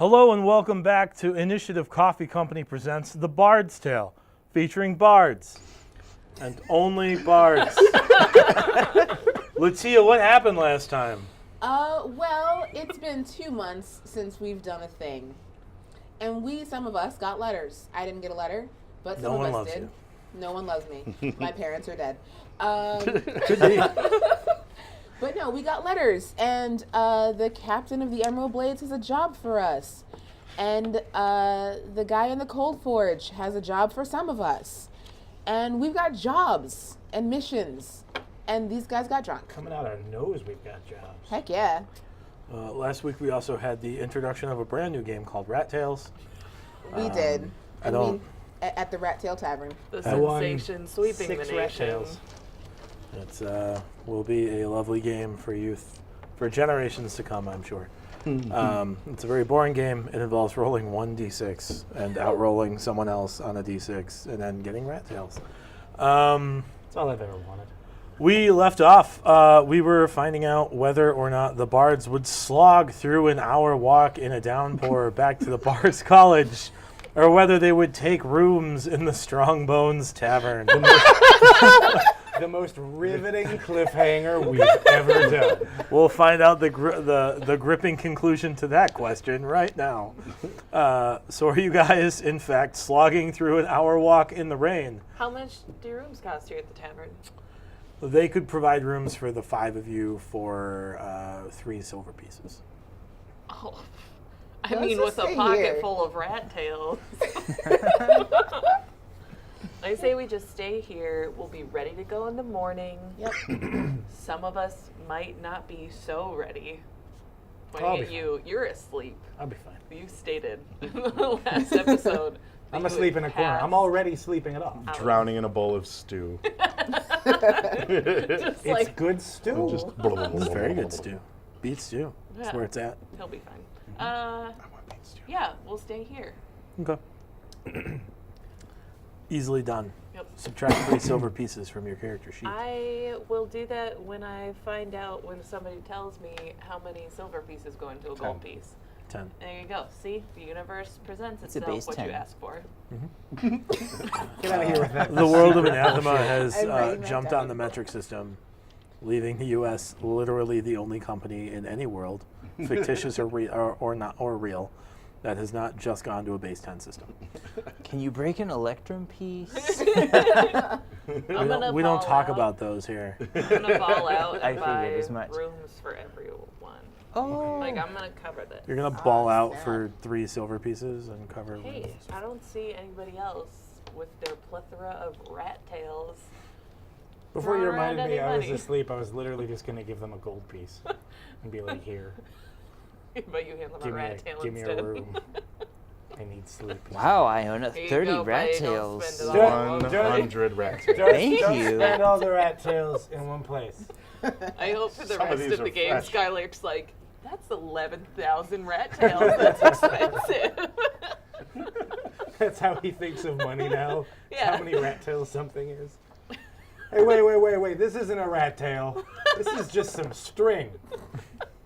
Hello and welcome back to Initiative Coffee Company presents The Bards Tale, featuring bards. And only bards. LaTia, what happened last time? Well, it's been 2 months since we've done a thing. And some of us, got letters. I didn't get a letter, but some of us did. No one loves me. My parents are dead. But no, we got letters, and the captain of the Emerald Blades has a job for us. And the guy in the Cold Forge has a job for some of us. And we've got jobs and missions. And these guys got drunk. Coming out our nose, we've got jobs. Heck yeah. Last week we also had the introduction of a brand new game called Rat Tales. We did. At the Rat Tail Tavern. The sensation sweeping the nation. Rat Tails. It's will be a lovely game for youth, for generations to come, I'm sure. It's a very boring game. It involves rolling 1d6 and outrolling someone else on a d6 and then getting rat tails. That's all I've ever wanted. We left off. We were finding out whether or not the bards would slog through an hour walk in a downpour back to the Bards College, or whether they would take rooms in the Strong Bones Tavern. The most riveting cliffhanger we've ever done. We'll find out the gripping conclusion to that question right now. So are you guys, in fact, slogging through an hour walk in the rain? How much do rooms cost here at the tavern? They could provide rooms for the 5 of you for 3 silver pieces. Oh, I mean, with a pocket full of rat tails. I say we just stay here. We'll be ready to go in the morning. Yep. Some of us might not be so ready. I'll Pointing be at you, you're asleep. I'll be fine. You stated in the last episode. I'm asleep in a corner. I'm already sleeping it off. Drowning in a bowl of stew. It's like good stew. Just It's very good stew. Beet stew. That's Yeah. where it's at. He'll be fine. Yeah, we'll stay here. Okay. Easily done. Yep. Subtract 3 silver pieces from your character sheet. I will do that when I find out, when somebody tells me how many silver pieces go into a gold piece. 10. There you go. See, the universe presents It's a itself base what 10. you ask for. Get out of here with that. The world of Anathema has I'm writing that jumped down. on the metric system, leaving the U.S. literally the only company in any world, fictitious or not or real, that has not just gone to a base 10 system. Can you break an electrum piece? We don't talk about those here. I'm gonna ball out I and figured buy as much. rooms for everyone. Oh. Like, I'm gonna cover this. You're gonna ball out snap. for 3 silver pieces and cover. Hey, rooms. I don't see anybody else with their plethora of rat tails. Before you Throw around reminded me I was anybody. asleep, I was literally just going to give them a gold piece and be like, here, But you hand them a rat tail give me instead. a room. I need sleep. Wow, I own Here you 30 go, rat buddy, don't tails. spend it all. 100 rat tails. Thank Don't you. spend all the rat tails in one place. I hope for the Some of rest these of the are game, fresh. Skylark's like, that's 11,000 rat tails. That's expensive. That's how he thinks of money now. It's Yeah. how many rat tails something is. Hey, wait. This isn't a rat tail. This is just some string.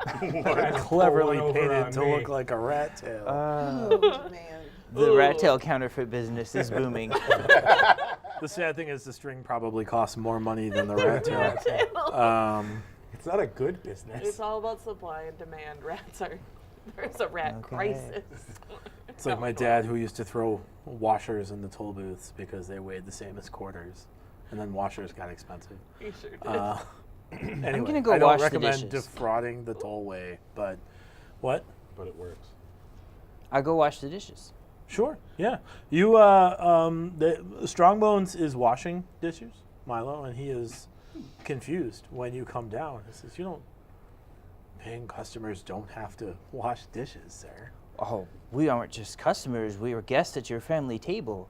Cleverly painted to look like a rat tail. Oh, man. The rat tail counterfeit business is booming. The sad thing is the string probably costs more money than the rat tail. It's not a good business. It's all about supply and demand. Rats are, there's a rat crisis. It's like my dad who used to throw washers in the toll booths because they weighed the same as quarters. And then washers got expensive. He sure did. Anyway, gonna go I don't wash the recommend dishes. defrauding the tollway, but what? But it works. I'll go wash the dishes. Sure, yeah. You, the Strongbones is washing dishes, Milo, and he is confused when you come down. He says, paying customers don't have to wash dishes, sir. Oh, we aren't just customers. We are guests at your family table.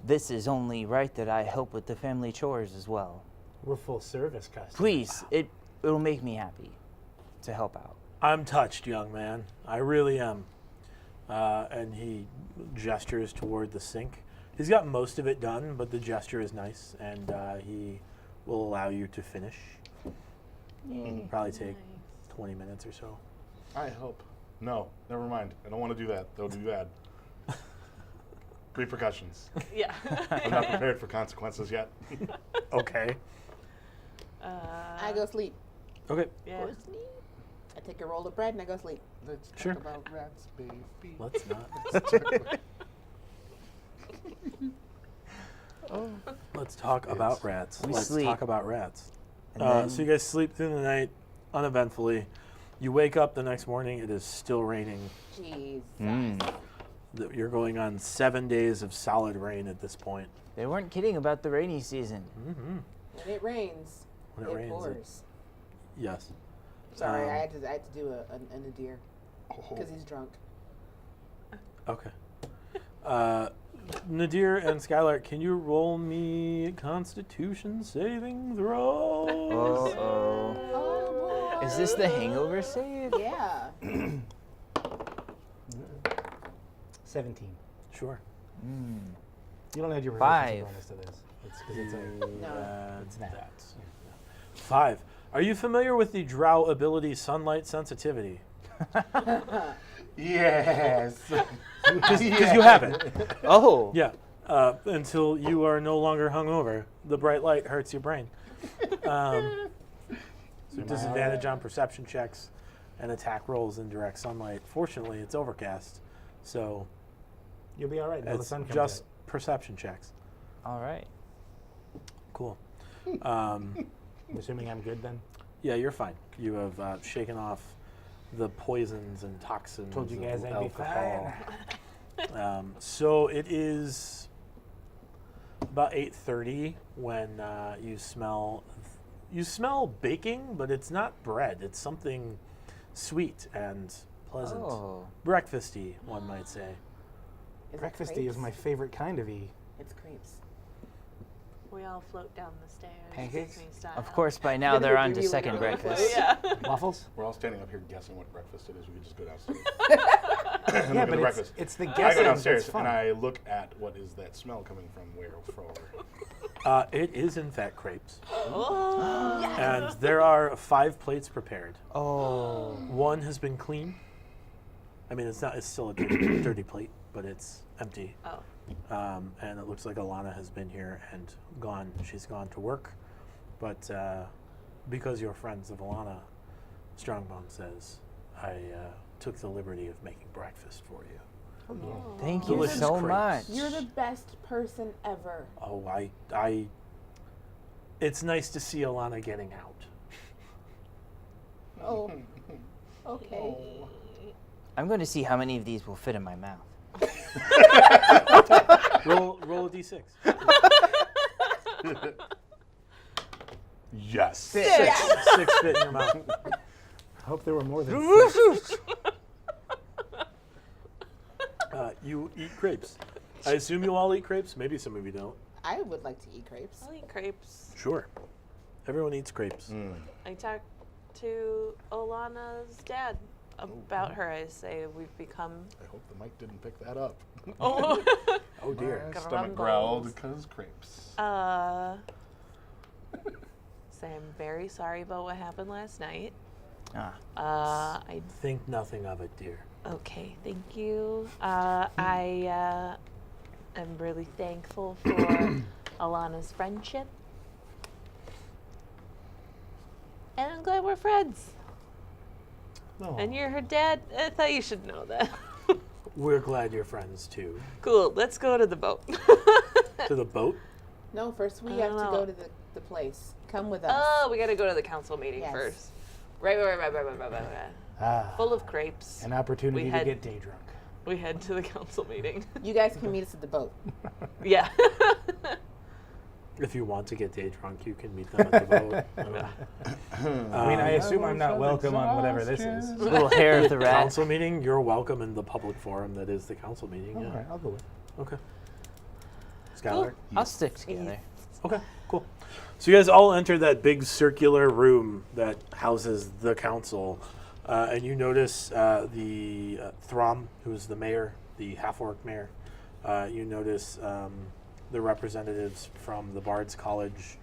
This is only right that I help with the family chores as well. We're full service customers. Please, it'll make me happy to help out. I'm touched, young man. I really am. And he gestures toward the sink. He's got most of it done, but the gesture is nice, and he will allow you to finish. It'll probably take 20 minutes or so. I hope. No, never mind. I don't want to do that. That would be bad. Repercussions. Yeah. I'm not prepared for consequences yet. Okay. I go sleep. Okay. Yeah. I take a roll of bread and I go sleep. Let's Sure. talk about rats, baby. Let's not. Let's talk about rats. We Let's sleep. talk about rats. And then- So you guys sleep through the night uneventfully. You wake up the next morning. It is still raining. Jesus. You're going on 7 days of solid rain at this point. They weren't kidding about the rainy season. Mm-hmm. When it rains, When it rains, pours. Yes. Sorry, Um, I had to do a Nadir because he's drunk. Okay. Nadir and Skylar, can you roll me Constitution saving throws? Uh-oh. Oh boy. Is this the hangover save? Yeah. 17. Sure. You don't add your 5. proficiency bonus to this. It's because it's a. No. It's that. That's 5. Are you familiar with the drow ability sunlight sensitivity? Yes. Because you have it. Oh. Yeah. Until you are no longer hungover. The bright light hurts your brain. So disadvantage on perception checks and attack rolls in direct sunlight. Fortunately, it's overcast, so You'll be all right until the it's sun comes just perception checks. All right. Cool. I'm assuming I'm good then. Yeah, you're fine. You have shaken off the poisons and toxins Told you guys of I'd be alcohol. So it is about 8:30 when you smell baking, but it's not bread. It's something sweet and pleasant, Oh. breakfasty, one might say. Is it Breakfasty is crepes? my favorite kind of E. It's crepes. We all float down the stairs. Pancakes? Disney style. Of course, by now they're on to second breakfast. Yeah. Waffles? We're all standing up here guessing what breakfast it is. We could just go downstairs. Yeah, Look at but the breakfast. it's the I guessing go downstairs that's fun. and I look at what is that smell coming from where forward. It is in fact crepes, Oh. and there are 5 plates prepared. Oh. One has been cleaned. I mean, it's not. It's still a dirty plate, but it's empty. Oh. And it looks like Alana has been here and gone. She's gone to work, but because you're friends of Alana, Strongbone says, I took the liberty of making breakfast for you. Thank you Delicious so crepes. much. You're the best person ever. Oh, I. It's nice to see Alana getting out. Oh. Okay. I'm going to see how many of these will fit in my mouth. Roll a d6. Yes. 6 fit in your mouth. I hope there were more than 6. You eat crepes. I assume you all eat crepes. Maybe some of you don't. I would like to eat crepes. I'll eat crepes. Sure. Everyone eats crepes. I talked to Olana's dad about her. I say we've become. I hope the mic didn't pick that up. Oh. Oh dear. My Government stomach growled goals. because crepes. Say I'm very sorry about what happened last night. I Think nothing of it, dear. Okay, thank you. I am really thankful for Alana's friendship. And I'm glad we're friends. No. And you're her dad. I thought you should know that. We're glad you're friends too. Cool, let's go to the boat. To the boat? No, first we I have don't to know. go to the place. Come with us. Oh, we gotta go to the council meeting Yes. first. Right. Full of crepes. An opportunity We to had- get day drunk. We head to the council meeting. You guys can meet us at the boat. Yeah. If you want to get day drunk, you can meet them at the boat. I mean, I assume I'm not welcome on whatever this is. Little hair of the rat. Council meeting, you're welcome in the public forum that is the council meeting. All Yeah. right, I'll go with. Okay. Skylar? I'll stick together. Okay, cool. So you guys all enter that big circular room that houses the council, and you notice the Throm, who's the mayor, the half-orc mayor. You notice the representatives from the Bards College,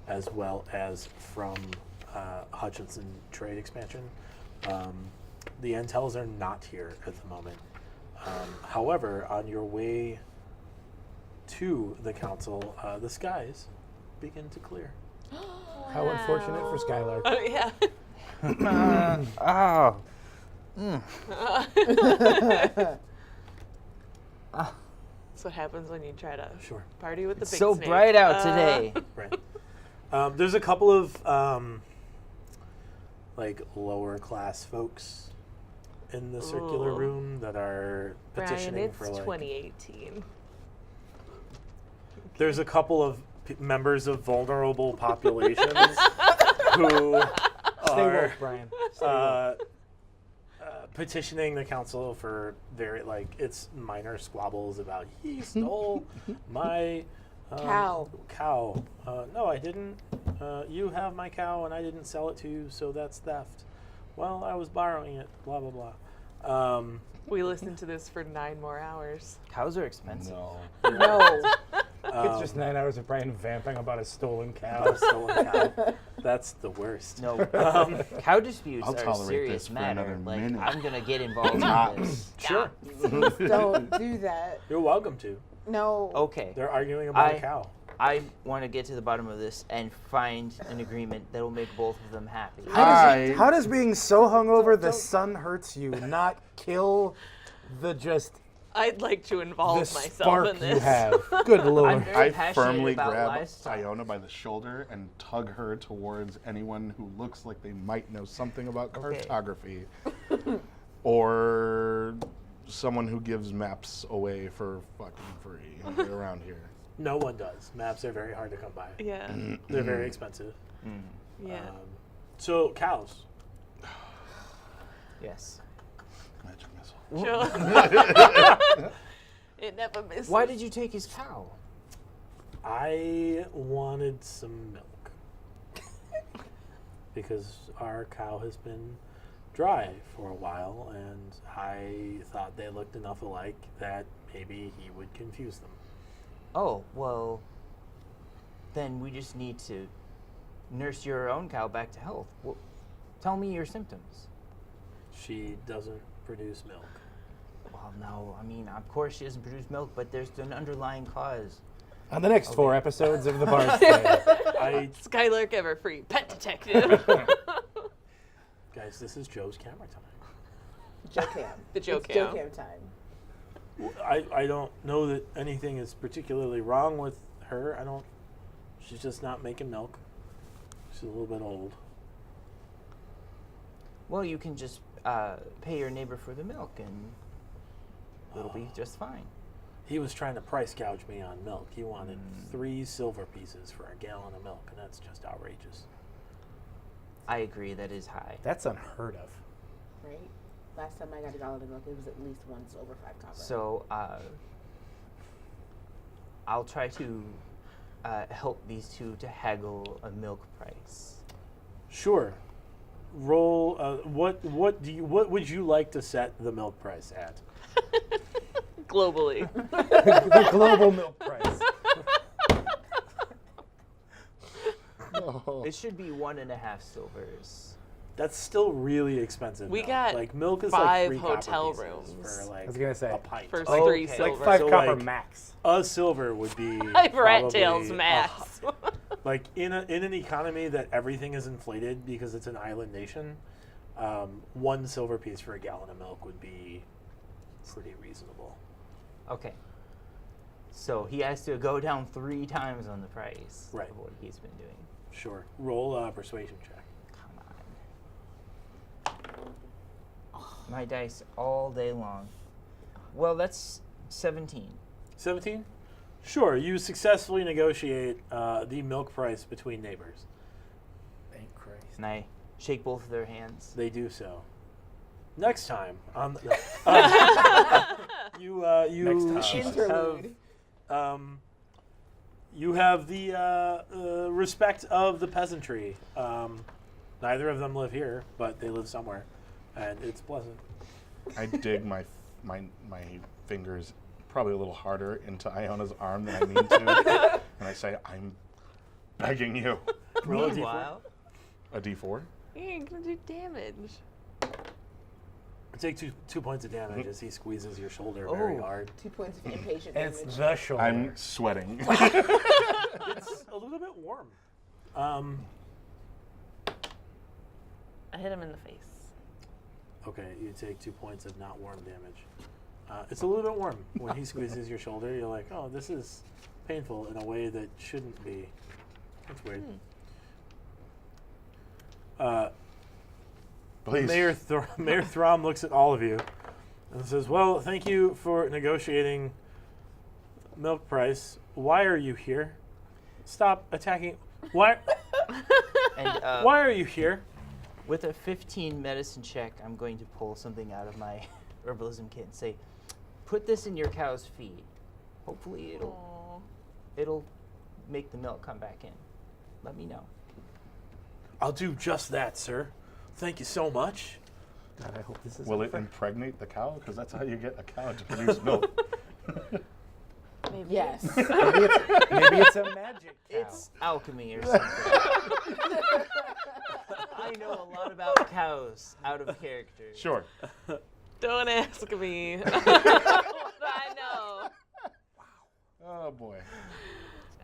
as well as from Hutchinson Trade Expansion. the Entels are not here at the moment. However, on your way to the council, the skies begin to clear. How unfortunate for Skylark. Oh, yeah. Oh. That's what happens when you try to Sure. party with the big So snake. bright out today. Right. There's a couple of like lower class folks in the circular Ooh. room that are Brian, petitioning it's for like. 2018. There's a couple of members of vulnerable populations who Stay are woke, Brian. Stay woke. petitioning the council for very it's minor squabbles about he stole my Cow. Cow. No, I didn't. You have my cow and I didn't sell it to you, so that's theft. Well, I was borrowing it. Blah blah blah. We listened to this for 9 more hours. Cows are expensive. No. No. It's just 9 hours of Brian vamping about a stolen cow. About a stolen cow. That's the worst. No, cow disputes I'll are a tolerate serious this for matter. another Like, minute. I'm gonna get involved in this. Sure. Don't do that. You're welcome to. No. Okay, They're arguing about I- a cow. I want to get to the bottom of this and find an agreement that will make both of them happy. How does being so hungover the Don't- sun hurts you not kill the I'd like to the involve myself spark in this. you have? Good I'm lord. very I passionate firmly about grab livestock. Iona by the shoulder and tug her towards anyone who looks like they might know something about Okay. cartography. Or someone who gives maps away for fucking free around here. No one does. Maps are very hard to come by. Yeah. They're very expensive. Yeah. So cows. Yes. Magic missile. Sure. It never misses. Why did you take his cow? I wanted some milk because our cow has been dry for a while, and I thought they looked enough alike that maybe he would confuse them. Oh, well, then we just need to nurse your own cow back to health. Well, tell me your symptoms. She doesn't produce milk. Well, no, I mean, of course she doesn't produce milk, but there's an underlying cause. On the next 4 episodes of the Bards Tale. Skylark Everfree, pet detective. Guys, this is Joe's camera time. Joe Cam. The Joe It's Cam. Joe Cam time. I don't know that anything is particularly wrong with her. She's just not making milk. She's a little bit old. Well, you can just pay your neighbor for the milk, and it'll be just fine. He was trying to price gouge me on milk. He wanted 3 silver pieces for a gallon of milk, and that's just outrageous. I agree, that is high. That's unheard of. Right? Last time I got a gallon of milk, it was at least 1 silver, 5 copper. So, I'll try to help these two to haggle a milk price. Sure. Roll. What would you like to set the milk price at? Globally. The global milk price. No. It should be 1.5 silvers. That's still really expensive. We though. got like milk is 5 like 3 hotel copper pieces rooms. for like I was gonna say, a pint. For Oh, 3 okay. silver. like 5 So, copper like, max. A silver would be 5 rat tails probably max. like in an economy that everything is inflated because it's an island nation, 1 silver piece for a gallon of milk would be pretty reasonable. Okay. So he has to go down 3 times on the price Right. of what he's been doing. Sure. Roll a persuasion check. Come on. My dice all day long. Well, that's 17. 17? Sure. You successfully negotiate the milk price between neighbors. Thank Christ. And I shake both of their hands. They do so. Next time on you Next time. Interlude. you have the respect of the peasantry. Neither of them live here, but they live somewhere, and it's pleasant. I dig my fingers probably a little harder into Iona's arm than I mean to, and I say, "I'm begging you." Roll a d4. Meanwhile, A D4. You ain't gonna do damage. Take two points of damage as he squeezes your shoulder very hard. 2 points of impatient It's damage. the shoulder. I'm sweating. It's a little bit warm. I hit him in the face. Okay, you take 2 points of not warm damage. It's a little bit warm. When he squeezes your shoulder, you're like, oh, this is painful in a way that shouldn't be. That's weird. Please. Mayor Throm looks at all of you and says, well, thank you for negotiating milk price. Why are you here? Stop attacking. Why? And Why are you here? with a 15 medicine check, I'm going to pull something out of my herbalism kit and say, put this in your cow's feed. Hopefully it'll make the milk come back in. Let me know. I'll do just that, sir. Thank you so much. God, I hope this is Will it impregnate the cow? Because that's how you get a cow to produce milk. Maybe. Yes. Maybe it's a magic cow. It's alchemy or something. I know a lot about cows out of character. Sure. Don't ask me. I know. Oh boy.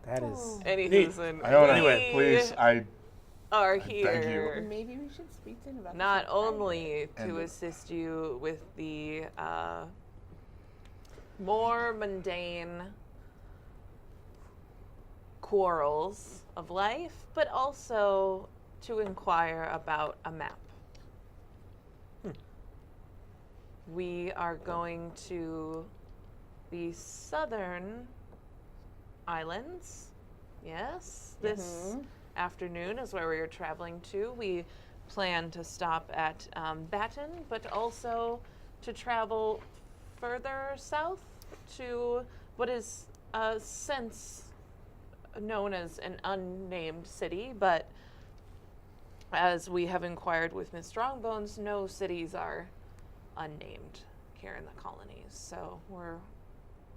That is. Listen, Iona, Anyway, please, I are beg you. here Maybe we should speak to him about not this. only And to the- assist you with the more mundane quarrels of life, but also to inquire about a map. We are going to the southern islands. Yes, this afternoon is where we are traveling to. We plan to stop at Baton, but also to travel further south to what is since known as an unnamed city, but as we have inquired with Ms. Strongbones, no cities are unnamed here in the colonies. So we're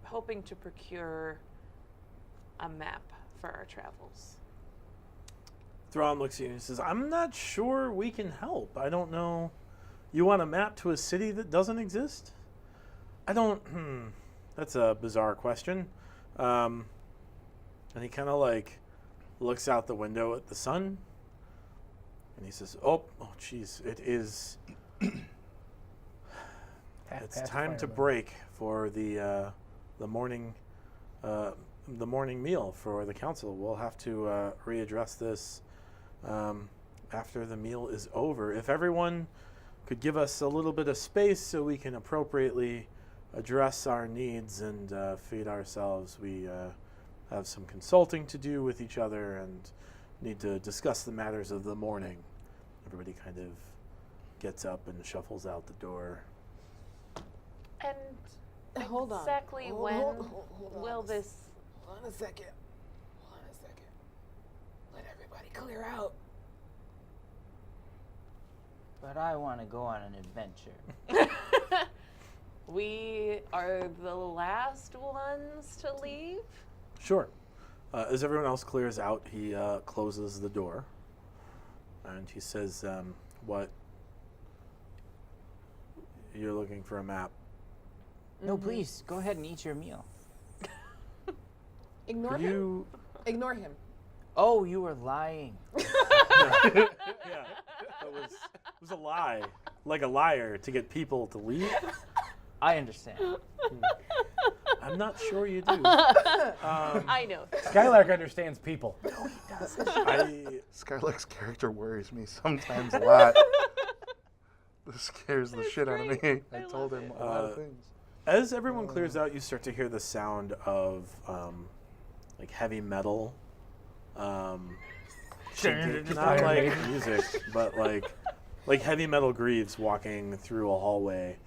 hoping to procure a map for our travels. Thrawn looks at you and says, I'm not sure we can help. I don't know. You want a map to a city that doesn't exist? I don't. That's a bizarre question. And he kind of like looks out the window at the sun. And he says, oh, geez, it is. It's time to break for the morning meal for the council. We'll have to readdress this after the meal is over. If everyone could give us a little bit of space so we can appropriately address our needs and feed ourselves, we have some consulting to do with each other and need to discuss the matters of the morning. Everybody kind of gets up and shuffles out the door. And Hold on. exactly Hold- when hold on. will this? Hold on a second. Let everybody clear out. But I want to go on an adventure. We are the last ones to leave. Sure. As everyone else clears out, he closes the door. And he says, what? You're looking for a map. No, please, go ahead and eat your meal. Ignore Could him. you... Ignore him. Oh, you were lying. Yeah. It was a lie. Like a liar to get people to leave. I understand. I'm not sure you do. I know. Skylark understands people. Skylark's character worries me sometimes a lot. This scares the shit out of me. I told him a lot of things. As everyone clears out, you start to hear the sound of like heavy metal. Not like music, but like heavy metal greaves walking through a hallway.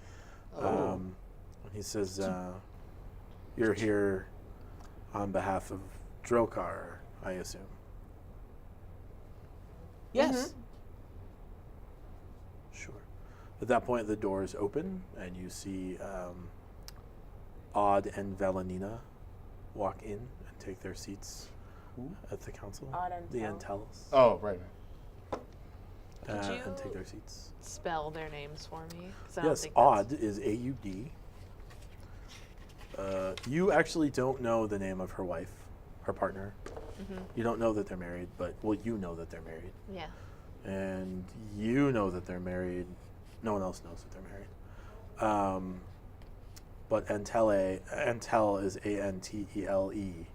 He says, "You're here on behalf of Drokar, I assume." Yes. Sure. At that point, the doors open, and you see Odd and Valenina walk in and take their seats at the council. Odd and the Vel. Antelos. Oh, right. Could and take you their seats. spell their names for me? 'Cause I don't Yes, think that's- Odd is AUD. You actually don't know the name of her wife, her partner. You don't know that they're married, but you know that they're married, Yeah. and you know that they're married. No one else knows that they're married. But Antel is ANTELE.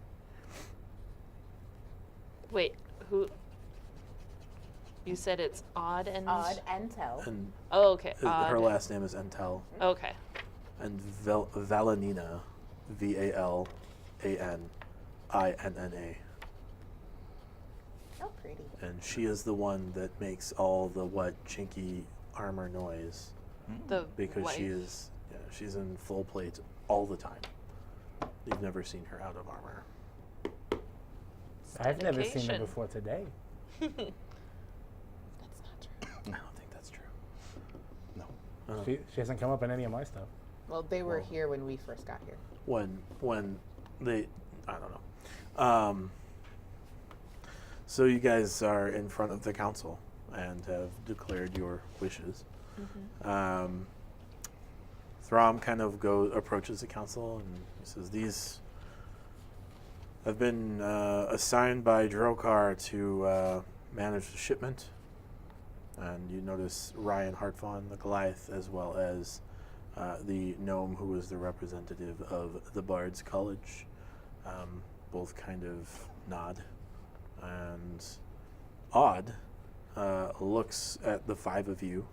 Wait, who? You said it's Odd and Odd and Tell. And Oh, okay. her Odd. last name is Antel. Okay. And Valenina, VALANINNA. Oh, pretty. And she is the one that makes all the wet, chinky armor noise The because wife. she's in full plate all the time. You've never seen her out of armor. I've never seen her Dedication. before today. That's not true. I don't think that's true. No. She hasn't come up in any of my stuff. Well, they were here when we first got here. When they, I don't know. So you guys are in front of the council and have declared your wishes. Throm kind of approaches the council and he says, "These have been assigned by Drokar to manage the shipment." And you notice Ryan Hartfawn, the Goliath, as well as the gnome who was the representative of the Bards College, both kind of nod. And Odd looks at the five of you,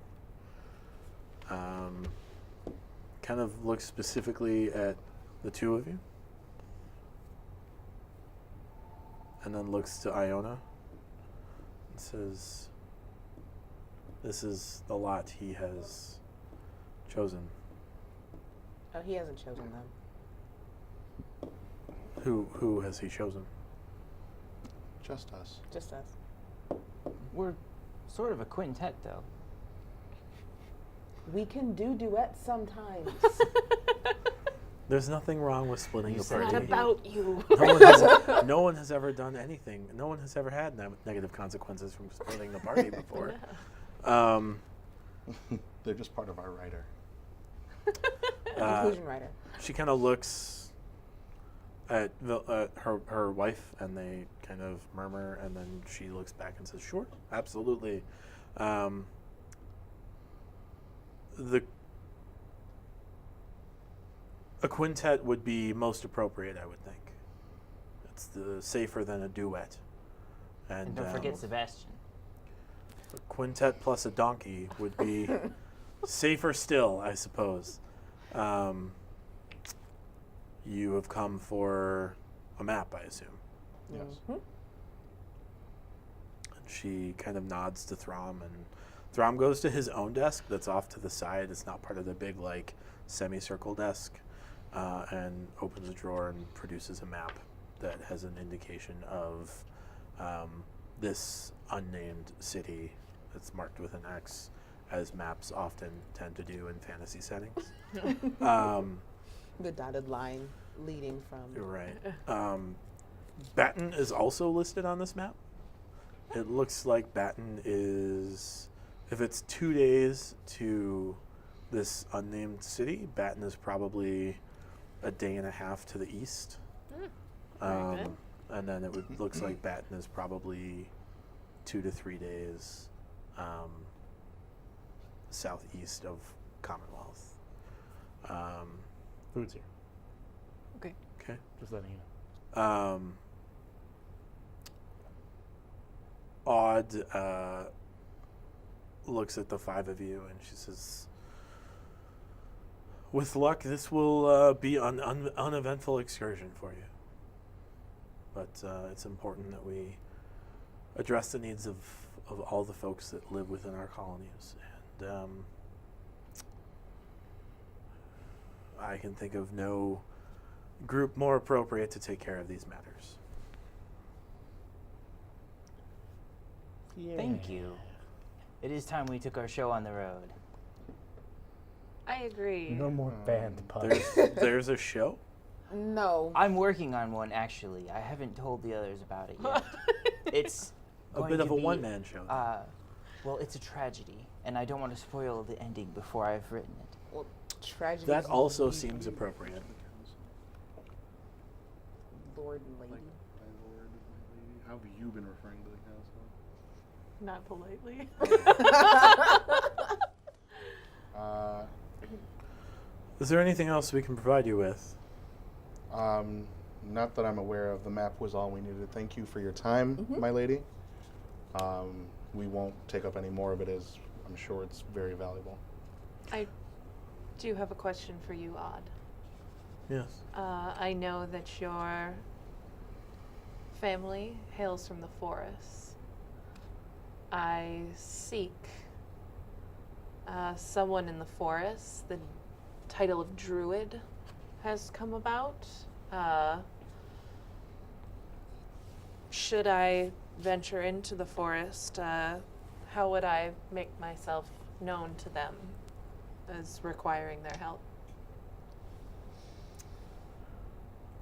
kind of looks specifically at the two of you, and then looks to Iona and says, "This is the lot he has chosen." Oh, he hasn't chosen them. Who has he chosen? Just us. Just us. We're sort of a quintet, though. We can do duets sometimes. There's nothing wrong with splitting You the said Not party. about you. No one has ever done anything. No one has ever had negative consequences from splitting the party before. They're just part of our writer. Inclusion writer. She kind of looks at her wife, and they kind of murmur, and then she looks back and says, "Sure, absolutely." A quintet would be most appropriate, I would think. It's safer than a duet. And don't forget Sebastian. a quintet plus a donkey would be safer still, I suppose. You have come for a map, I assume. Yes. And she kind of nods to Throm, and Throm goes to his own desk that's off to the side. It's not part of the big, like, semicircle desk, and opens a drawer and produces a map that has an indication of this unnamed city that's marked with an X, as maps often tend to do in fantasy settings. The dotted line leading from. You're right. Batten is also listed on this map. It looks like Batten is, if it's 2 days to this unnamed city, Batten is probably a day and a half to the east. Very good. And then looks like Batten is probably 2 to 3 days southeast of Commonwealth. Food's here. Okay. Okay. Just letting you know. Odd looks at the five of you and she says, "With luck, this will be an uneventful excursion for you. But it's important that we address the needs of all the folks that live within our colonies. And I can think of no group more appropriate to take care of these matters." Thank you. It is time we took our show on the road. I agree. No more band puns. There's a show? No. I'm working on one, actually. I haven't told the others about it yet. It's A going bit to of a be, one-man show. then. Well, it's a tragedy, and I don't want to spoil the ending before I've written it. Well, tragedy. That also seems appropriate. Lord and lady. Like, my lord, my lady. How have you been referring to the council? Not politely. Is there anything else we can provide you with? Not that I'm aware of. The map was all we needed. Thank you for your time, my lady. We won't take up any more of it, as I'm sure it's very valuable. I do have a question for you, Odd. Yes. I know that your family hails from the forest. I seek someone in the forest. The title of druid has come about. Should I venture into the forest, how would I make myself known to them as requiring their help?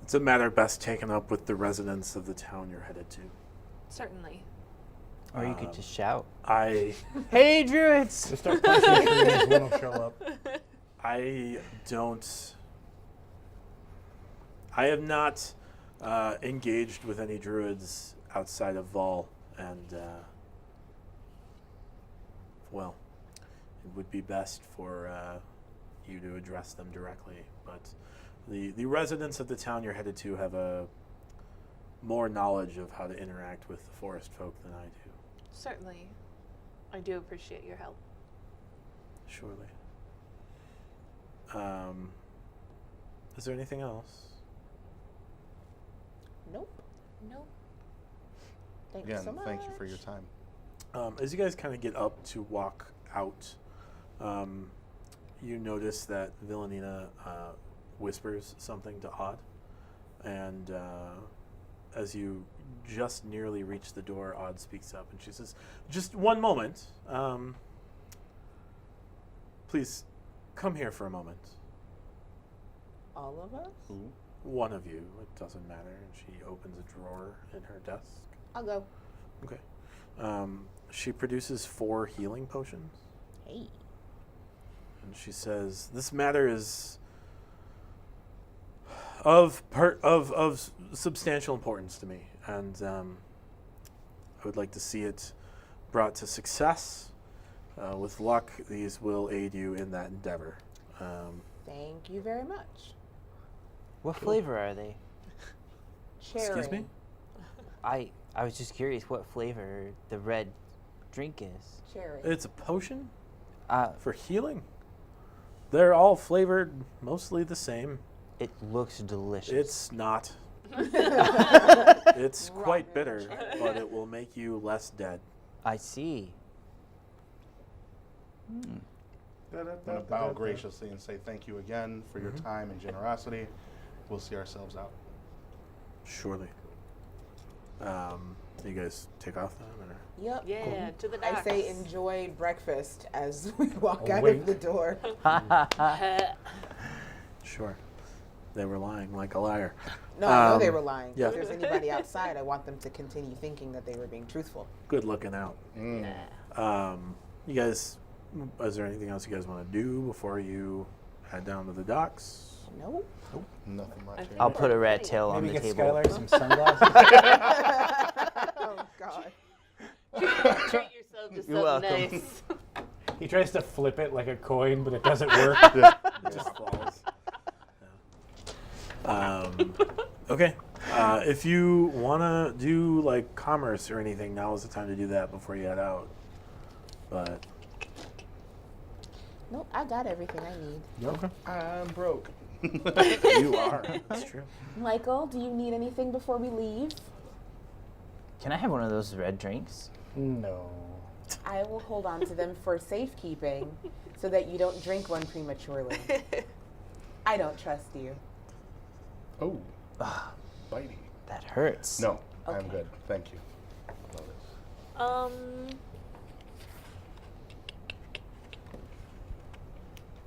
It's a matter best taken up with the residents of the town you're headed to. Certainly. Or you could just shout, I "Hey, druids!" Just start punching trees, one will show up. I have not engaged with any druids outside of Vol, and well, it would be best for you to address them directly. But the residents of the town you're headed to have more knowledge of how to interact with the forest folk than I do. Certainly. I do appreciate your help. Surely. Is there anything else? Nope. Nope. Thank you Again, so much. thank you for your time. As you guys kind of get up to walk out, you notice that Villanina whispers something to Odd, and as you just nearly reach the door, Odd speaks up, and she says, "Just one moment. Please come here for a moment." All of us? Who? One of you, it doesn't matter. And she opens a drawer in her desk. I'll go. Okay. She produces 4 healing potions. Hey. And she says, "This matter is of substantial importance to me, and I would like to see it brought to success. With luck, these will aid you in that endeavor." Thank you very much. What flavor are they? Cherry. Excuse me? I was just curious what flavor the red drink is. Cherry. It's a potion Uh, for healing. They're all flavored mostly the same. it looks delicious. It's not. It's quite bitter, but it will make you less dead. I see. I'm going to bow graciously and say thank you again for your time and generosity. We'll see ourselves out. Surely. You guys take off then? Or? Yep. Yeah, to the I docks. say enjoy breakfast as we walk A out wink. of the door. Sure. They were lying like a liar. No, I know they were lying. yeah. If there's anybody outside, I want them to continue thinking that they were being truthful. Good looking out. You guys, is there anything else you guys want to do before you head down to the docks? Nope. Nothing much. think I'll here. put a rat tail on Maybe the get table. Skylar some sunglasses. Oh, God. Treat yourself to You're welcome. something nice. He tries to flip it like a coin, but it doesn't work. It just falls. Yeah. Okay. If you want to do like commerce or anything, now is the time to do that before you head out. But Nope, I got everything I need. okay. I'm broke. You are. That's true. Michael, do you need anything before we leave? Can I have one of those red drinks? No. I will hold on to them for safekeeping so that you don't drink one prematurely. I don't trust you. Oh, bitey. That hurts. No, I'm Okay. good. Thank you.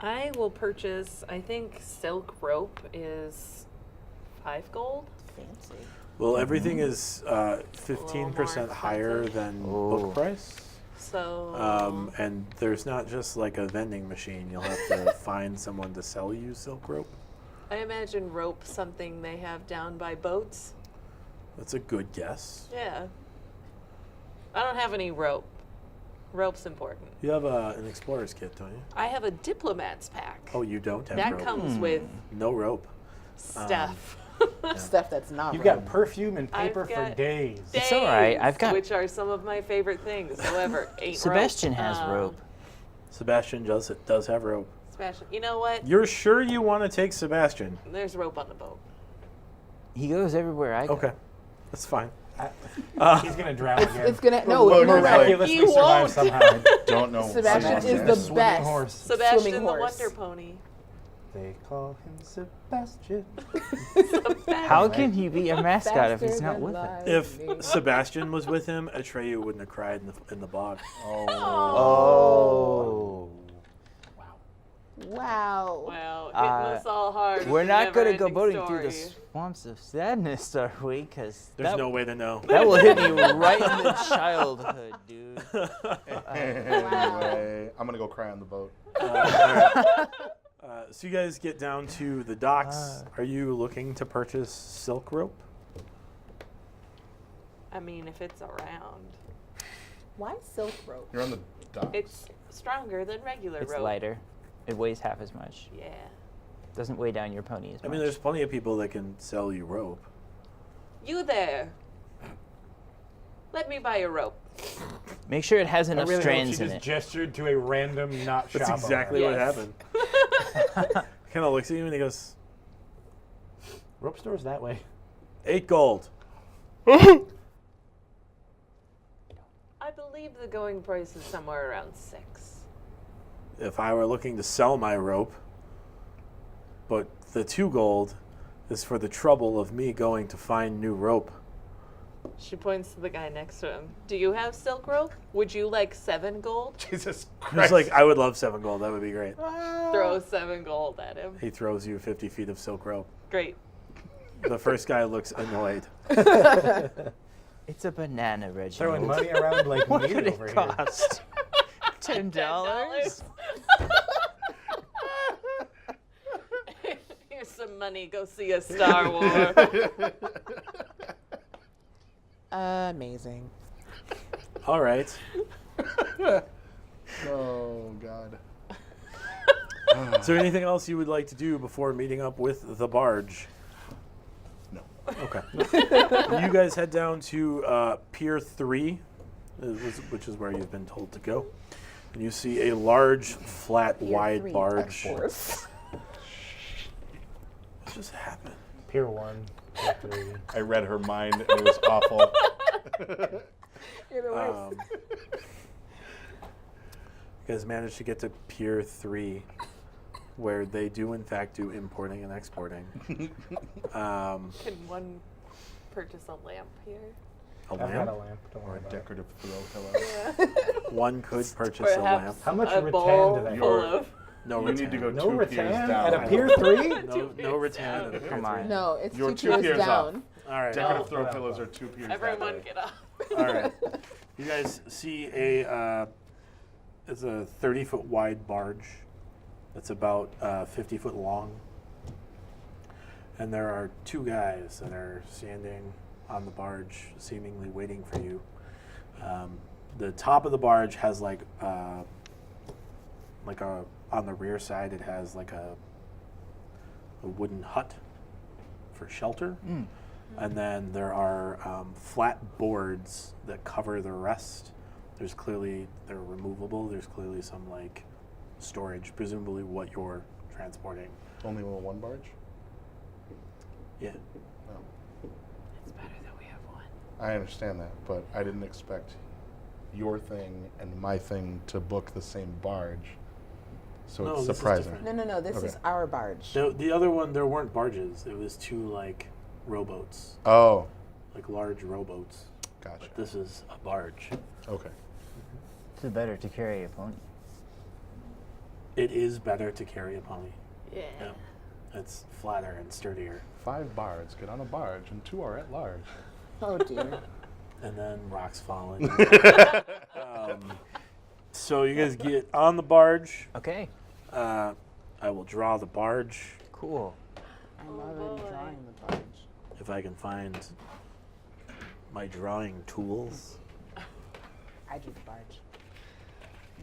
I will purchase, I think silk rope is 5 gold. Fancy. Well, everything is 15% expensive. higher than Oh. book price. So. And there's not just like a vending machine. You'll have to find someone to sell you silk rope. I imagine rope something they have down by boats. That's a good guess. Yeah. I don't have any rope. Rope's important. You have an explorer's kit, don't you? I have a diplomat's pack. Oh, you don't have that rope. comes with No rope. stuff. Stuff that's not You've rope. got perfume and paper I've for got days. It's all right. Days, I've got- which are some of my favorite things. However, ain't Sebastian rope. has rope. Sebastian does have rope. Sebastian, you know what? You're sure you want to take Sebastian? There's rope on the boat. He goes everywhere I go. Okay, that's fine. He's gonna drown again. It's gonna no. Well, You know you're what? right. Miraculously You survive won't. somehow. I don't know. Sebastian is Sebastian the is a swimming best. horse. Sebastian Swimming the horse. Wonder Pony. They call him Sebastian. How can he be a mascot if he's Faster not than with us? lightning. If Sebastian was with him, Atreyu wouldn't have cried in the bog. Oh. Wow. Wow, hitting us all hard. with We're the not going to go never-ending boating through the story. swamps of sadness, are we? Because There's no way to know. that will hit me right in the childhood, dude. Anyway, I'm gonna go cry on the boat. So you guys get down to the docks. Are you looking to purchase silk rope? I mean, if it's around, Why silk rope? You're on the docks. it's stronger than regular It's rope. lighter. It weighs half as much. Yeah. Doesn't weigh down your pony as I much. mean, there's plenty of people that can sell you rope. You there. Let me buy a rope. Make sure it has I enough really hope she strands in just it. gestured to a random not shop That's exactly owner. what Yes. happened. Kind of looks at you and he goes, Rope store's that way. 8 gold. I believe the going price is somewhere around 6. If I were looking to sell my rope, but the 2 gold is for the trouble of me going to find new rope. She points to the guy next to him. Do you have silk rope? Would you like 7 gold? Jesus He's Christ. like, I would love 7 gold. That would be great. Throw 7 gold at him. He throws you 50 feet of silk rope. Great. The first guy looks annoyed. It's a banana, Reginald. Throwing money around like What meat could over it here. cost? $10? Here's some money. Go see a Star Wars. Amazing. All right. Oh God. Is there anything else you would like to do before meeting up with the barge? No. Okay. You guys head down to Pier 3, which is where you've been told to go. And you see a large, flat, wide barge. What just happened? Pier 1, Pier 3. I read her mind and it was awful. You're the worst. You guys managed to get to Pier 3, where they do, in fact, do importing and exporting. Can one purchase a lamp here? A I've got a lamp? lamp. Don't Or worry a about it. decorative throw pillow. One could purchase a lamp. Perhaps How much a rattan bowl do they have? full of No You need to go rattan. No 2 rattan piers down. at a Pier 3? No rattan at a Pier Come 3. on. No, it's You're 2 2 piers piers down. off. All right. Decorative throw pillows are 2 piers that everyone way. get up. All right. You guys see it's a 30-foot wide barge that's about 50 foot long. And there are 2 guys that are standing on the barge, seemingly waiting for you. The top of the barge has on the rear side, it has like a wooden hut for shelter. And then there are flat boards that cover the rest. They're removable. There's clearly some like storage, presumably what you're transporting. Only one barge? Yeah. No. It's better that we have one. I understand that, but I didn't expect your thing and my thing to book the same barge. So No, it's this is surprising. different. No. This is Okay. our barge. The other one, there weren't barges. It was 2 like rowboats, Oh, like large rowboats. gotcha. But this is a barge. Okay. It's better to carry a pony. It is better to carry a pony. Yeah. Yeah. It's flatter and sturdier. 5 bards get on a barge and 2 are at large. Oh dear. and then rocks falling. So you guys get on the barge. Okay. I will draw the barge Cool. I'm already drawing the barge. if I can find my drawing tools. I drew the barge.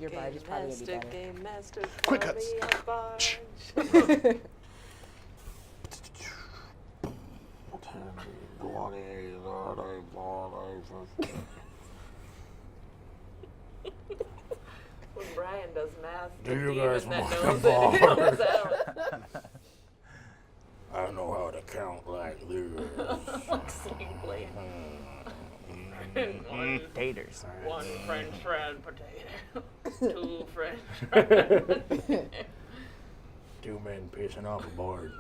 Your barge is probably going to be better. Game master, Quick draw cuts. me a barge. When Brian does math, Do you the guys demon that want knows a it barge? comes out. I know how to count like this. Simply. Taters. One French fried potato. Two French fried. Two men pissing off a barge.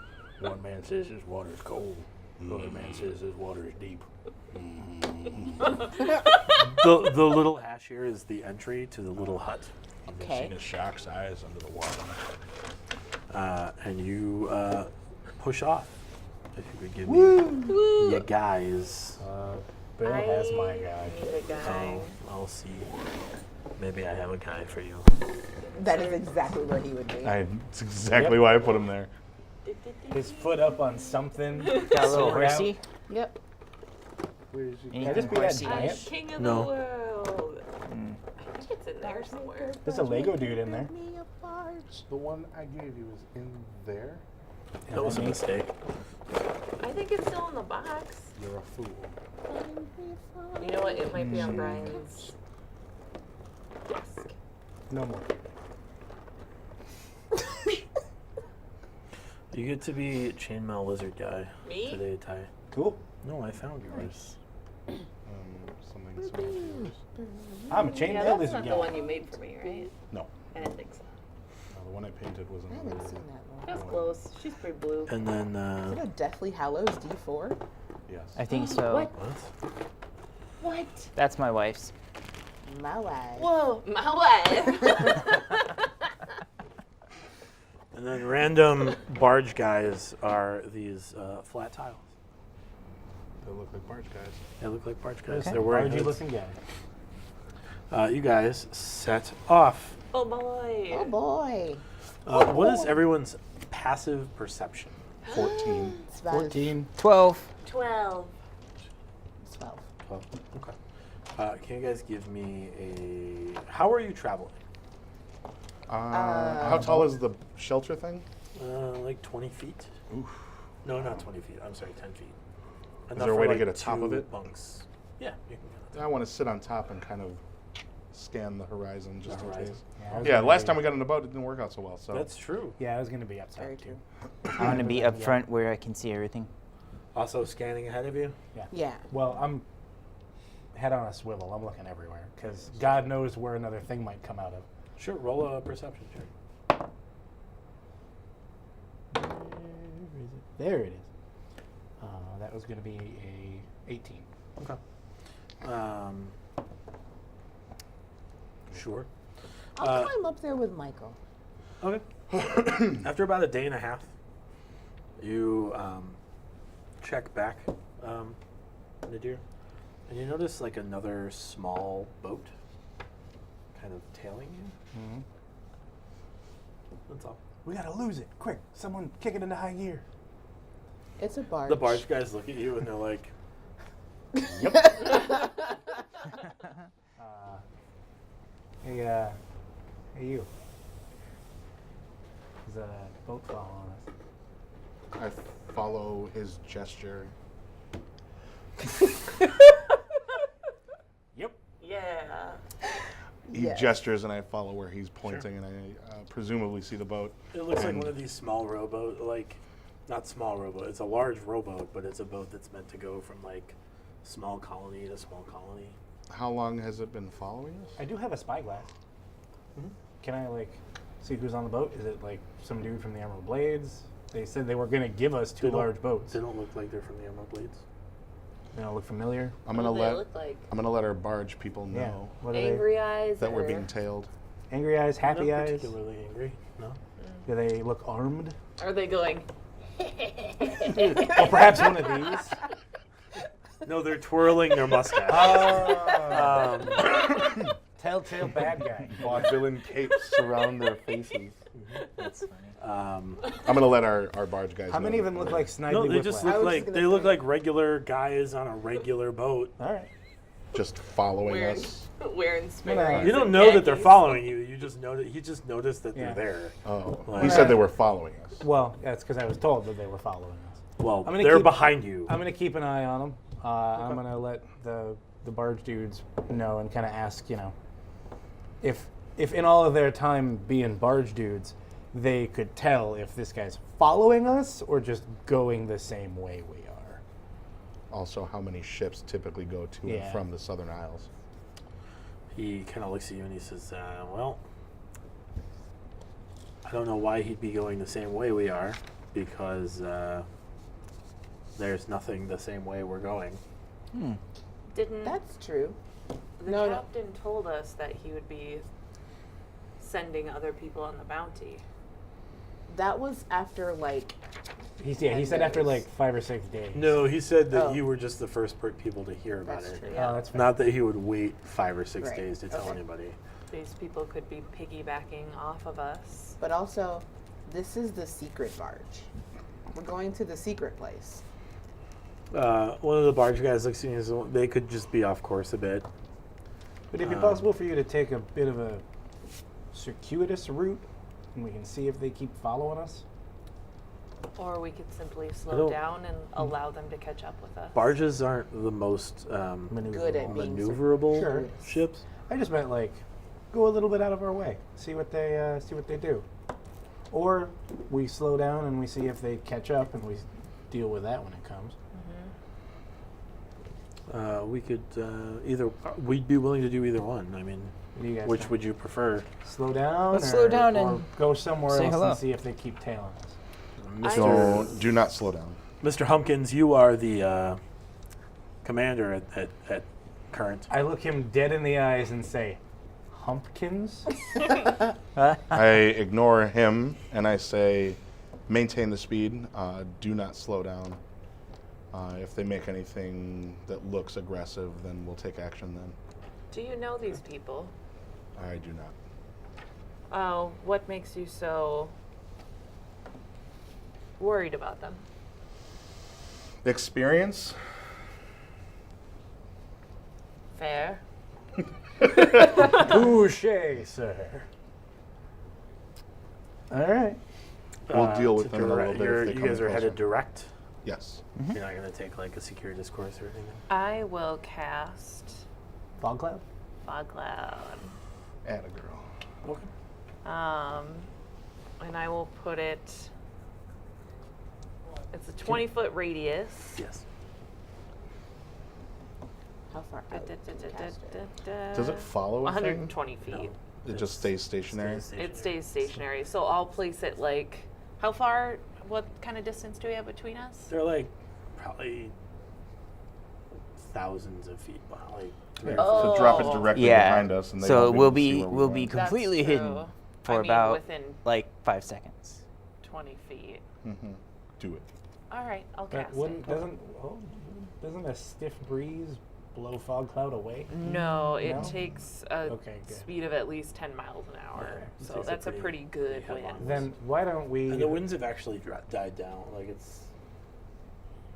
One man says his water's cold. The other man says his water is deep. The little hash here is the entry to the little hut. Okay. Seen a shark's eyes under the water. And you push off. If you could give me your guys. Bill has my guy. Need a guy. I'll see. Maybe I have a guy for you. That is exactly where he would be. That's exactly why I put him there. His foot up on something. Got a little Sword out. horsey. Yep. Where is he? Anything Can I just be that horsey? I'm giant? king of No. the world. I think it's in there somewhere. There's a Lego dude in there. Me a barge. The one I gave you is in there. That was a mistake. I think it's still in the box. You're a fool. You know what? It might be on Brian's desk. No more. You get to be chainmail lizard guy Me? today, Ty. Cool. No, I found yours. Something similar to yours. I'm a Yeah, chainmail that's lizard not the guy. one you made for me, right? No. I didn't think so. The one I painted was I another haven't seen one. that one. That's close. She's pretty blue. And then, Is it a Deathly Hallows D4? Yes. I think so. What? what? What? That's my wife's. My wife. Whoa, my wife. And then random barge guys are these flat tiles. They look like barge guys. They look like barge guys. Okay. They're wearing Bargey hoods. looking guy. You guys set off. Oh boy. Oh boy. What is everyone's passive perception? 14. It's about 14. 12. 12. 12. Oh, okay. Can you guys give me a... How are you traveling? How tall is the shelter thing? Like 20 feet? Oof. No, not 20 feet. I'm sorry, 10 feet. Is there a way to get a top of 2 it? bunks. Yeah, you can get I want to sit on top and kind of scan the horizon just The in horizon. case. I was Yeah, gonna last be- time we got in the boat, it didn't work out so well. So That's true. Yeah, I was going to be up top Very too. I want to be up front where I can see everything. Also scanning ahead of you? Yeah. Well, I'm head on a swivel. I'm looking everywhere because God knows where another thing might come out of. Sure, roll a perception check. There it is. That was going to be a 18. Okay. Sure. I'll climb up there with Michael. Okay. After about a day and a half, you check back, Nadir, and you notice like another small boat kind of tailing you. Mm-hmm. That's all. We got to lose it. Quick. Someone kick it into high gear. It's a barge. The barge guys look at you and they're like, Hey, you. There's a boat following us. I follow his gesture. Yep. Yeah. He Yes. gestures and I follow where he's pointing, and I presumably see the boat. it looks like And- one of these small rowboat, like, not small rowboat, it's a large rowboat, but it's a boat that's meant to go from like small colony to small colony. How long has it been following us? I do have a spyglass. Mhm. Can I see who's on the boat? Is it like some dude from the Emerald Blades? They said they were going to give us two They don't- large boats. They don't look like they're from the Emerald Blades. They don't look familiar. I'm What gonna do they let look like? our barge people Yeah. know What are Angry eyes. that we're or- being tailed. they? Angry eyes, happy Not eyes. particularly angry, no. Do they look armed? Are they going? Or perhaps one of these? No, they're twirling their mustache. Telltale bad guy. Vaudevillain capes surround their faces. That's funny. I'm gonna let our barge guys. How many of them look like No, Snidely they just Whiplash? look was like gonna they look say- like regular guys on a regular boat. All right. just following Wearing, us? wearing Sperry's You don't and know that they're khakis. following you. You just noticed. He just noticed that Yeah. they're there. Oh, Like- he said they were following us. Well, that's because I was told that they were following us. Well, I'm gonna they're keep- behind you. I'm gonna keep an eye on them. I'm gonna let the barge dudes know and kind of ask, if in all of their time being barge dudes, they could tell if this guy's following us or just going the same way we are. Also, how many ships typically go to Yeah. and from the Southern Isles? He kind of looks at you and he says, "Well, I don't know why he'd be going the same way we are, because there's nothing the same way we're going." Didn't That's true. the No, no. captain told us that he would be sending other people on the bounty? That was after like He said after days. like 5 or 6 days. No, he said that Oh. you were just the first people to hear about That's it. true. Oh, that's fine. Not that he would wait 5 or 6 Right. days to tell Okay. anybody. These people could be piggybacking off of us. But also, this is the secret barge. We're going to the secret place. One of the barge guys looks at you and says, "They could just be off course a bit." Would it be possible for you to take a bit of a circuitous route and we can see if they keep following us? Or we could simply slow don't- down and allow them to catch up with us. Barges aren't the most Good at being maneuverable Sure. ships. I just meant like go a little bit out of our way, see what they do, or we slow down and we see if they catch up and we deal with that when it comes. We could either. We'd be willing to do either one. I mean, What do you guys which think? would you prefer? Slow down? Let's or, slow down or and go somewhere say else hello. and see if they keep tailing us. Do not slow down. Mr. Humpkins, you are the commander at current. I look him dead in the eyes and say, "Humpkins." I ignore him and I say, maintain the speed. Do not slow down. If they make anything that looks aggressive, then we'll take action then. Do you know these people? I do not. Oh, what makes you so worried about them? Experience? Fair. Touché, sir. All right. We'll deal with to them in a little direct- bit if they You come guys are closer. headed direct. Yes. You're not going to take like a securities course or anything. I will cast Fog cloud. Fog Cloud. Atta girl. And I will put it. It's a 20-foot radius. Yes. How far out? Does it follow a thing? 120 feet. It just stays stationary? It stays stationary. So I'll place it like, how far, what kind of distance do we have between us? They're like probably thousands of feet behind. Like, So drop it directly Yeah. behind us, and they So won't we'll be able to see be where we we'll are. be That's completely true. hidden for I mean, about within like 5 seconds. 20 feet. Do it. All right, I'll But cast wouldn't, it. doesn't a stiff breeze blow fog cloud away? No, it No? takes a Okay, good. speed of at least 10 miles an hour. Okay. So Takes a that's a pretty pretty good headlong. wind. Then why don't we? And the winds have actually died down. Like it's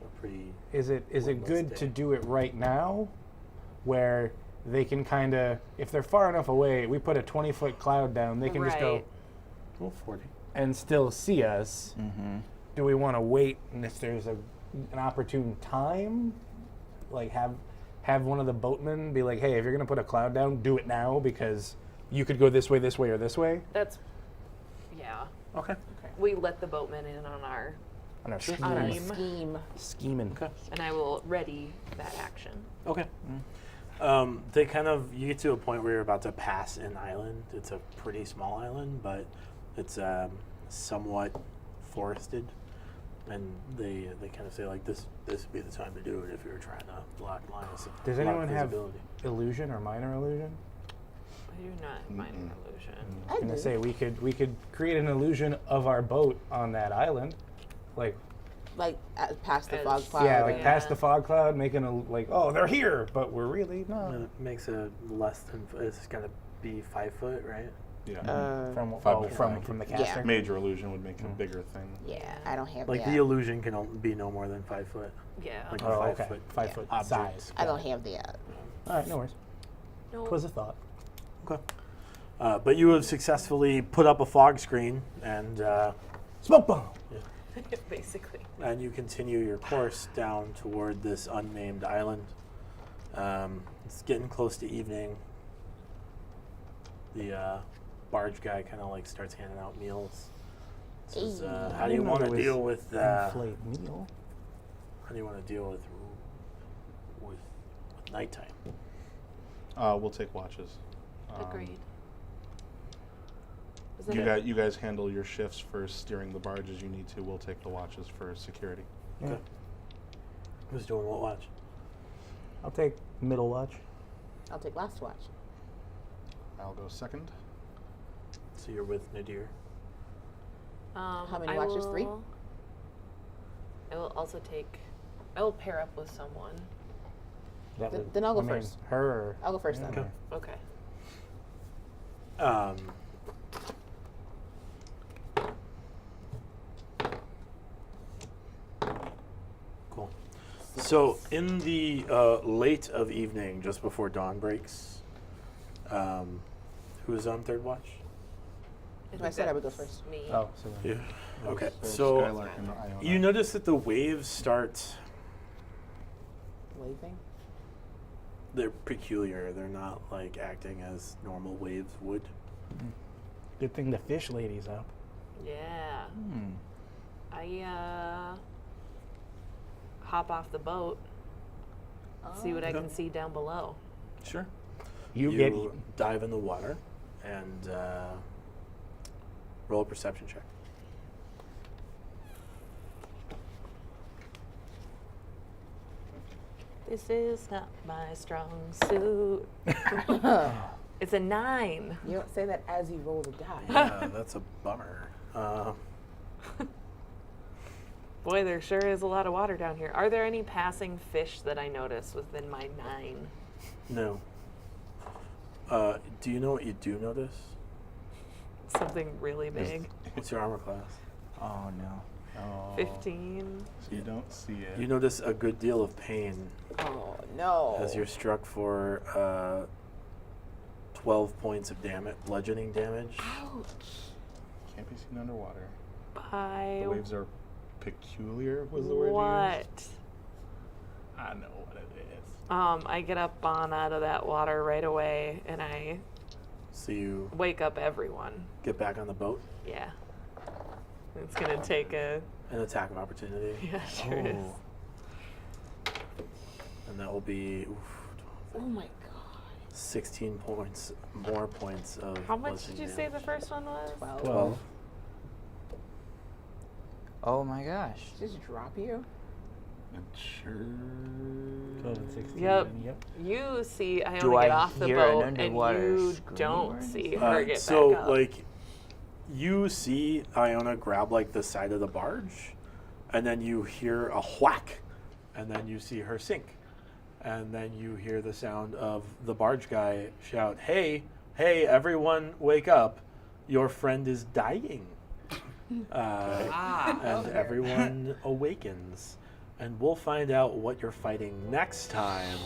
a pretty. Is it windless good to day. do it right now, where they can kind of, if they're far enough away, we put a 20-foot cloud down, they can just go Right. Well, 40. and still see us. Mm-hmm. Do we want to wait, and if there's an opportune time, like have one of the boatmen be like, hey, if you're gonna put a cloud down, do it now because you could go this way, or this way. That's, yeah. Okay. We let the boatmen in on our On our On our scheme. Scheme. Scheming. Okay. and I will ready that action. Okay. They kind of, you get to a point where you're about to pass an island. It's a pretty small island, but it's somewhat forested. And they kind of say like this would be the time to do it if you were trying to block lines. Does block anyone have visibility. illusion or minor illusion? I do not have minor illusion. I was gonna do. say we could create an illusion of our boat on that island, like like past the As- fog cloud. Yeah, like Yeah. past the fog cloud, making a like, oh, they're here, but we're really not. It makes it less than. It's gonna be 5 foot, right? Yeah. From Five from the yeah. caster. Major illusion would make a bigger thing. Yeah, I don't have Like that. the illusion can be no more than 5 foot. Yeah. Like Oh, a 5 okay. foot 5 foot object. size. I don't have that. All right, no worries. No. Twas a thought. Okay. But you have successfully put up a fog screen, and Smoke bomb. Basically. and you continue your course down toward this unnamed island. It's getting close to evening. The barge guy kind of like starts handing out meals. Says, how do you want to deal with inflate meal? how do you want to deal with nighttime? We'll take watches. Agreed. Is You guys handle your shifts for steering the barge as you need to. We'll take the watches for security. Yeah. Who's doing what watch? I'll take middle watch. I'll take last watch. I'll go second. So you're with Nadir. How many watches? 3? I will also take. I will pair up with someone. That Th- would- then I'll go I mean, first. Her. Or, I'll go first then. Okay. Okay. Cool. So in the late of evening, just before dawn breaks, who's on third watch? I said I would go first. Me. Oh, so Yeah. Okay. There's So Skylark and Iona. you notice that the waves start. Waving. They're peculiar. They're not like acting as normal waves would. good thing the fish lady's up. Yeah. I hop off the boat. See what I can see down below. Sure. You get eaten. dive in the water and roll a perception check. This is not my strong suit. It's a 9. You don't say that as you roll the die. Yeah, that's a bummer. Boy, there sure is a lot of water down here. Are there any passing fish that I notice within my 9? No. Do you know what you do notice? Something really big. What's your armor class? Oh no. Oh, 15. So you don't see it. You notice a good deal of pain Oh no. as you're struck for 12 points of damage, bludgeoning damage. Can't be seen underwater. By The waves are peculiar. Was the word you what? used? I know what it is. I get up on out of that water right away, and I So you wake up everyone. get back on the boat. Yeah. It's gonna take a. An attack of opportunity. Yeah, sure is. And that will be Oh my god. 16 points, more points of How much did bludgeoning you say the damage. first one was? 12. Oh my gosh. Just drop you? It sure. 12 and 16. Yep. Yep. You see Iona Do get I off the hear an boat, and underwater you scream don't or see anything? her get So, back up. like, you see Iona grab, like, the side of the barge, and then you hear a whack, and then you see her sink. And then you hear the sound of the barge guy shout, hey, everyone wake up. Your friend is dying. And everyone awakens. And we'll find out what you're fighting next time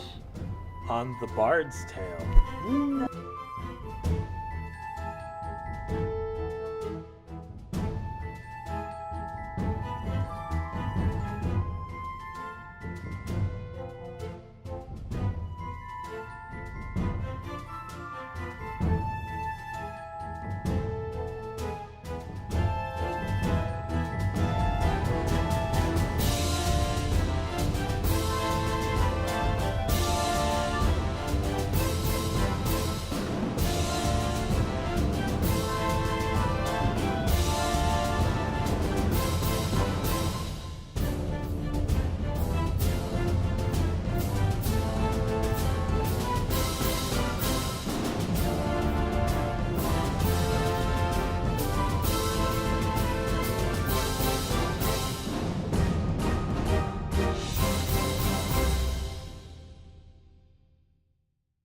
on the Bard's Tale.